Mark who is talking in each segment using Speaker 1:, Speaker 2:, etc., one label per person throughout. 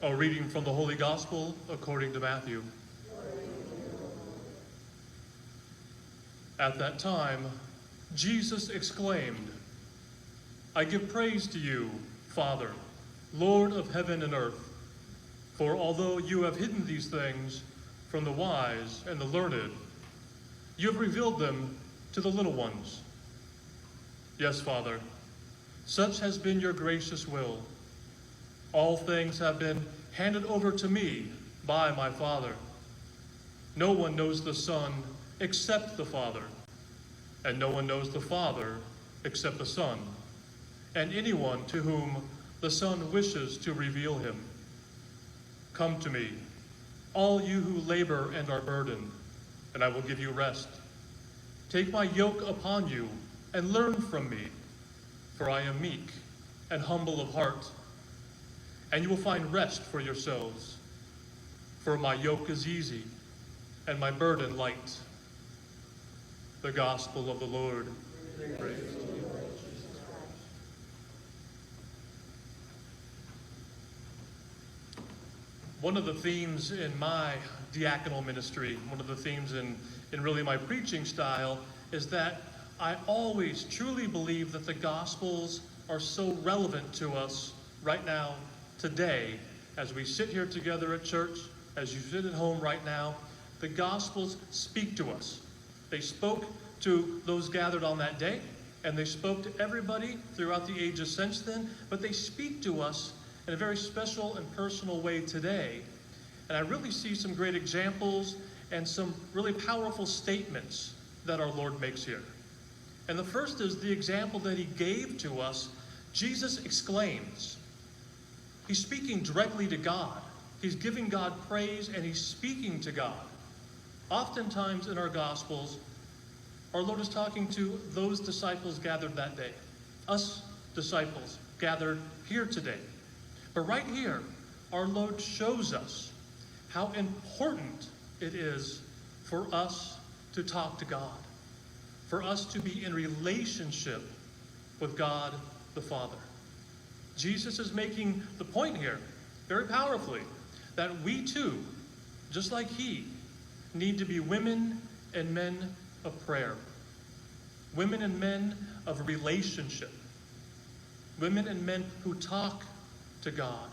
Speaker 1: A reading from the Holy Gospel according to Matthew. At that time, Jesus exclaimed, "I give praise to you, Father, Lord of heaven and earth, for although you have hidden these things from the wise and the learned, you have revealed them to the little ones. Yes, Father, such has been your gracious will. All things have been handed over to me by my Father. No one knows the Son except the Father, and no one knows the Father except the Son, and anyone to whom the Son wishes to reveal him. Come to me, all you who labor and are burdened, and I will give you rest. Take my yoke upon you and learn from me, for I am meek and humble of heart, and you will find rest for yourselves. For my yoke is easy and my burden light." The Gospel of the Lord. Praise to you, Lord Jesus Christ. One of the themes in my diaconal ministry, one of the themes in really my preaching style, is that I always truly believe that the Gospels are so relevant to us right now, today, as we sit here together at church, as you sit at home right now. The Gospels speak to us. They spoke to those gathered on that day, and they spoke to everybody throughout the ages since then, but they speak to us in a very special and personal way today. And I really see some great examples and some really powerful statements that our Lord makes here. And the first is the example that he gave to us. Jesus exclaims. He's speaking directly to God. He's giving God praise, and he's speaking to God. Oftentimes in our Gospels, our Lord is talking to those disciples gathered that day, us disciples gathered here today. But right here, our Lord shows us how important it is for us to talk to God, for us to be in relationship with God the Father. Jesus is making the point here, very powerfully, that we too, just like he, need to be women and men of prayer. Women and men of relationship. Women and men who talk to God,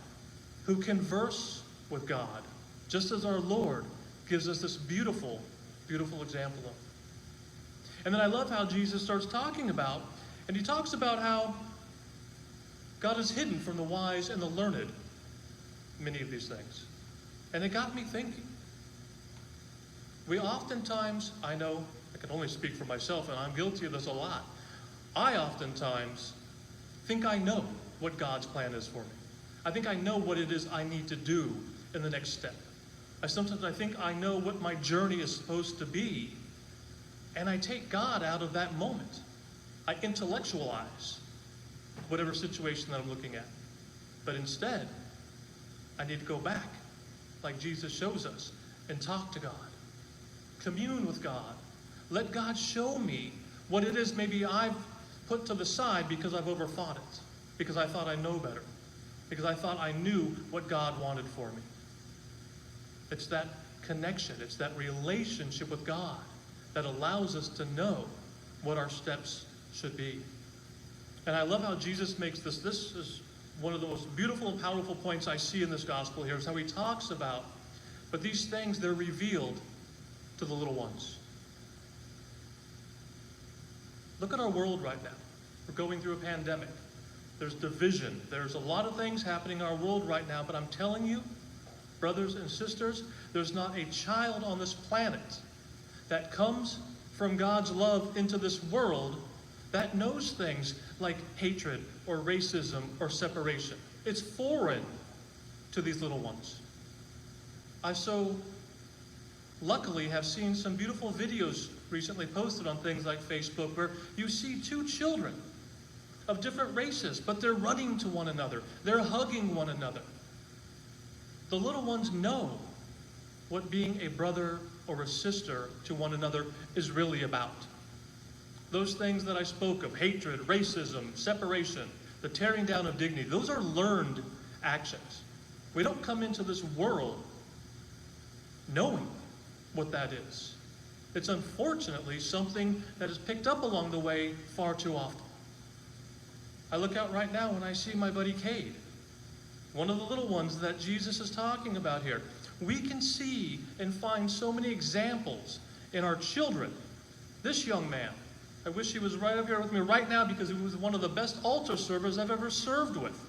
Speaker 1: who converse with God, just as our Lord gives us this beautiful, beautiful example of. And then I love how Jesus starts talking about, and he talks about how God is hidden from the wise and the learned, many of these things. And it got me thinking. We oftentimes, I know, I can only speak for myself, and I'm guilty of this a lot. I oftentimes think I know what God's plan is for me. I think I know what it is I need to do in the next step. Sometimes I think I know what my journey is supposed to be, and I take God out of that moment. I intellectualize whatever situation that I'm looking at. But instead, I need to go back, like Jesus shows us, and talk to God. Commune with God. Let God show me what it is maybe I've put to the side because I've overthought it, because I thought I know better, because I thought I knew what God wanted for me. It's that connection, it's that relationship with God that allows us to know what our steps should be. And I love how Jesus makes this. This is one of the most beautiful and powerful points I see in this gospel here, is how he talks about, but these things, they're revealed to the little ones. Look at our world right now. We're going through a pandemic. There's division. There's a lot of things happening in our world right now, but I'm telling you, brothers and sisters, there's not a child on this planet that comes from God's love into this world that knows things like hatred or racism or separation. It's foreign to these little ones. I so luckily have seen some beautiful videos recently posted on things like Facebook where you see two children of different races, but they're running to one another. They're hugging one another. The little ones know what being a brother or a sister to one another is really about. Those things that I spoke of, hatred, racism, separation, the tearing down of dignity, those are learned actions. We don't come into this world knowing what that is. It's unfortunately something that is picked up along the way far too often. I look out right now and I see my buddy Cade, one of the little ones that Jesus is talking about here. We can see and find so many examples in our children. This young man, I wish he was right up here with me right now because he was one of the best altar servers I've ever served with.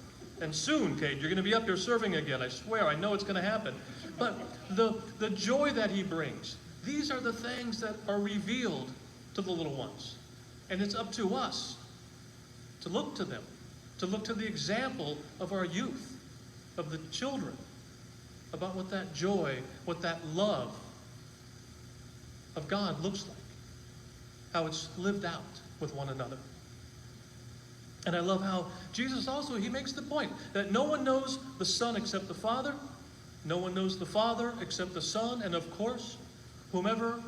Speaker 1: And soon, Cade, you're going to be up here serving again. I swear, I know it's going to happen. But the joy that he brings, these are the things that are revealed to the little ones. And it's up to us to look to them, to look to the example of our youth, of the children, about what that joy, what that love of God looks like, how it's lived out with one another. And I love how Jesus also, he makes the point that no one knows the Son except the Father, no one knows the Father except the Son, and of course, whomever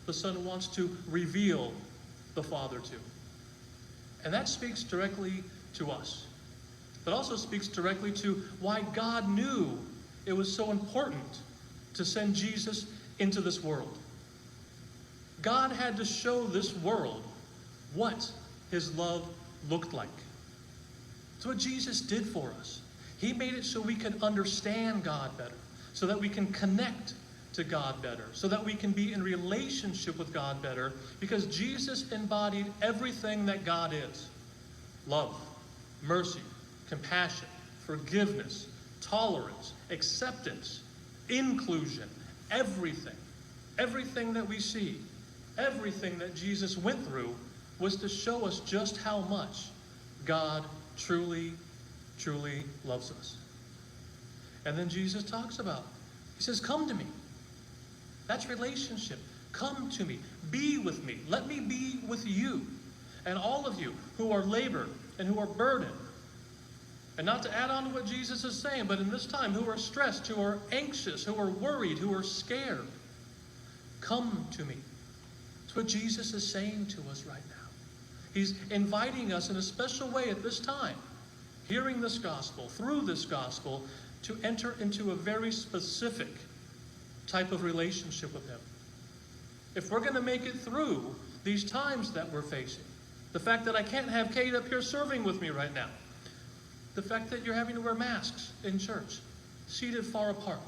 Speaker 1: the Son wants to reveal the Father to. And that speaks directly to us. But also speaks directly to why God knew it was so important to send Jesus into this world. God had to show this world what his love looked like. That's what Jesus did for us. He made it so we can understand God better, so that we can connect to God better, so that we can be in relationship with God better, because Jesus embodied everything that God is. Love, mercy, compassion, forgiveness, tolerance, acceptance, inclusion, everything. Everything that we see, everything that Jesus went through was to show us just how much God truly, truly loves us. And then Jesus talks about, he says, come to me. That's relationship. Come to me. Be with me. Let me be with you. And all of you who are labored and who are burdened. And not to add on to what Jesus is saying, but in this time, who are stressed, who are anxious, who are worried, who are scared. Come to me. That's what Jesus is saying to us right now. He's inviting us in a special way at this time, hearing this gospel, through this gospel, to enter into a very specific type of relationship with him. If we're going to make it through these times that we're facing, the fact that I can't have Kate up here serving with me right now, the fact that you're having to wear masks in church, seated far apart,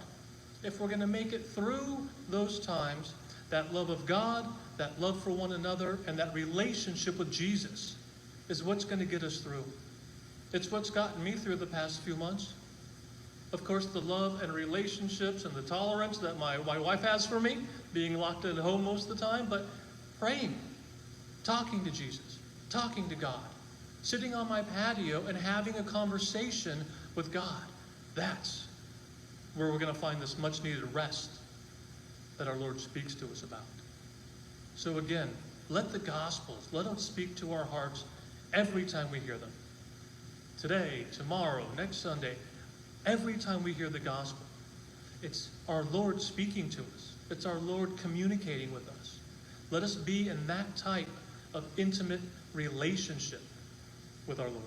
Speaker 1: if we're going to make it through those times, that love of God, that love for one another, and that relationship with Jesus is what's going to get us through. It's what's gotten me through the past few months. Of course, the love and relationships and the tolerance that my wife has for me, being locked at home most of the time, but praying, talking to Jesus, talking to God, sitting on my patio and having a conversation with God. That's where we're going to find this much needed rest that our Lord speaks to us about. So again, let the Gospels, let them speak to our hearts every time we hear them. Today, tomorrow, next Sunday, every time we hear the Gospel, it's our Lord speaking to us. It's our Lord communicating with us. Let us be in that type of intimate relationship with our Lord.